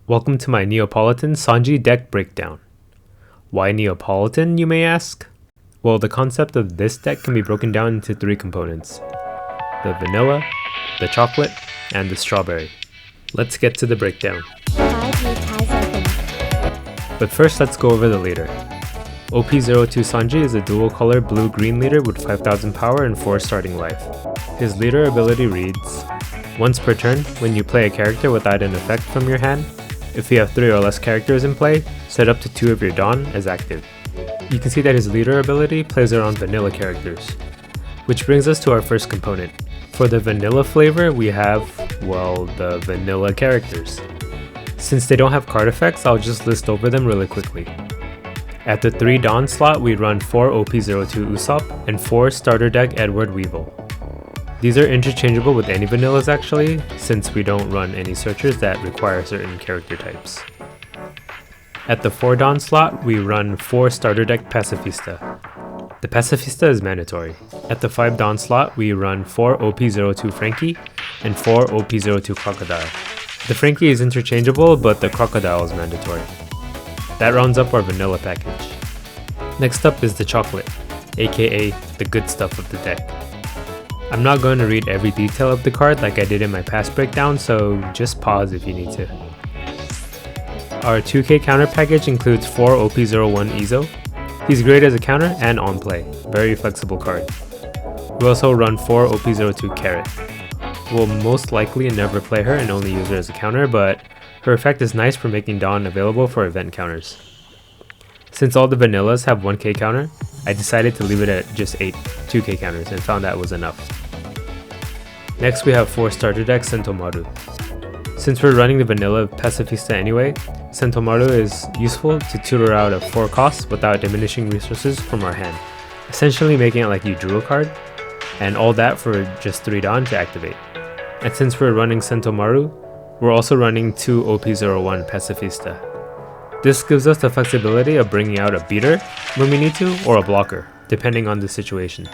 Welcome to my Neapolitan Sanji deck breakdown. Why Neapolitan, you may ask? Well, the concept of this deck can be broken down into three components: the vanilla, the chocolate, and the strawberry. Let's get to the breakdown. But first, let's go over the leader. OP02 Sanji is a dual color blue-green leader with 5000 power and 4 starting life. His leader ability reads: once per turn, when you play a character without an effect from your hand, if you have 3 or less characters in play, set up to 2 of your Dawn as active. You can see that his leader ability plays around vanilla characters. Which brings us to our first component. For the vanilla flavor, we have, well, the vanilla characters. Since they don't have card effects, I'll just list over them really quickly. At the 3 Dawn slot, we run 4 OP02 Usopp and 4 starter deck Edward Weevil. These are interchangeable with any vanillas actually, since we don't run any searchers that require certain character types. At the 4 Dawn slot, we run 4 starter deck Pacifista. The Pacifista is mandatory. At the 5 Dawn slot, we run 4 OP02 Frankie and 4 OP02 Crocodile. The Frankie is interchangeable, but the Crocodile is mandatory. That rounds up our vanilla package. Next up is the chocolate, aka the good stuff of the deck. I'm not going to read every detail of the card like I did in my past breakdown, so just pause if you need to. Our 2k counter package includes 4 OP01 Izo. He's great as a counter and on play, very flexible card. We also run 4 OP02 Carrot. We'll most likely never play her and only use her as a counter, but her effect is nice for making Dawn available for event counters. Since all the vanillas have 1k counter, I decided to leave it at just 8 2k counters and found that was enough. Next we have 4 starter decks Sentomaru. Since we're running the vanilla Pacifista anyway, Sentomaru is useful to tutor out of 4 costs without diminishing resources from our hand, essentially making it like you drew a card, and all that for just 3 Dawn to activate. And since we're running Sentomaru, we're also running 2 OP01 Pacifista. This gives us the flexibility of bringing out a beater when we need to, or a blocker, depending on the situation.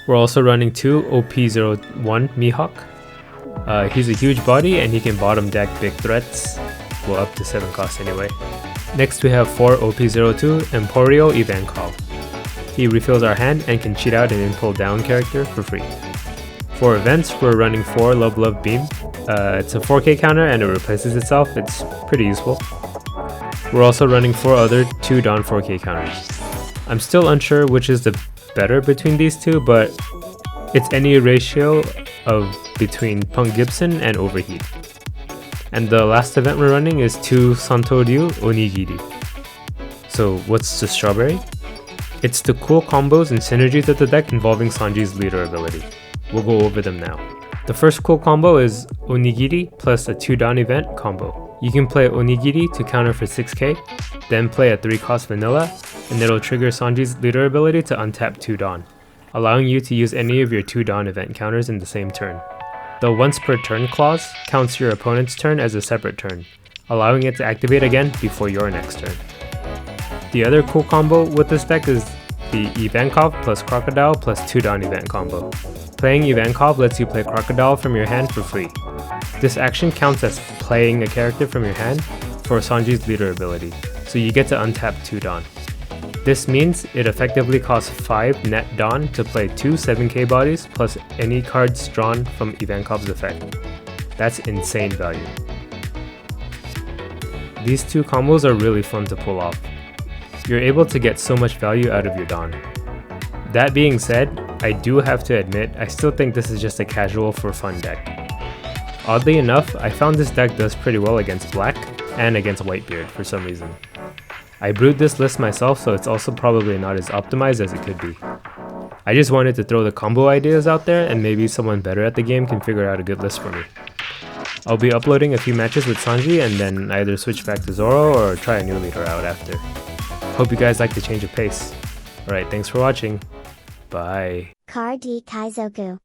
We're also running 2 OP01 Mihawk. He's a huge body and he can bottom deck big threats, well up to 7 costs anyway. Next we have 4 OP02 Emporio Ivankov. He refills our hand and can cheat out an impul down character for free. For events, we're running 4 Love Love Beam. It's a 4k counter and it replaces itself. It's pretty useful. We're also running 4 other 2 Dawn 4k counters. I'm still unsure which is the better between these two, but it's any ratio of between Punk Gibson and Overheat. And the last event we're running is 2 Santoryu Onigiri. So what's the strawberry? It's the cool combos and synergies of the deck involving Sanji's leader ability. We'll go over them now. The first cool combo is Onigiri plus a 2 Dawn event combo. You can play Onigiri to counter for 6k, then play a 3 cost vanilla, and it'll trigger Sanji's leader ability to untap 2 Dawn, allowing you to use any of your 2 Dawn event counters in the same turn. The once per turn clause counts your opponent's turn as a separate turn, allowing it to activate again before your next turn. The other cool combo with this deck is the Ivankov plus Crocodile plus 2 Dawn event combo. Playing Ivankov lets you play Crocodile from your hand for free. This action counts as playing a character from your hand for Sanji's leader ability, so you get to untap 2 Dawn. This means it effectively costs 5 net Dawn to play 2 7k bodies plus any cards drawn from Ivankov's effect. That's insane value. These 2 combos are really fun to pull off. You're able to get so much value out of your Dawn. That being said, I do have to admit I still think this is just a casual for fun deck. Oddly enough, I found this deck does pretty well against Black and against Whitebeard for some reason. I brewed this list myself, so it's also probably not as optimized as it could be. I just wanted to throw the combo ideas out there and maybe someone better at the game can figure out a good list for me. I'll be uploading a few matches with Sanji and then either switch back to Zoro or try a new leader out after. Hope you guys like the change of pace. Alright, thanks for watching. Bye. Car D Kaizoku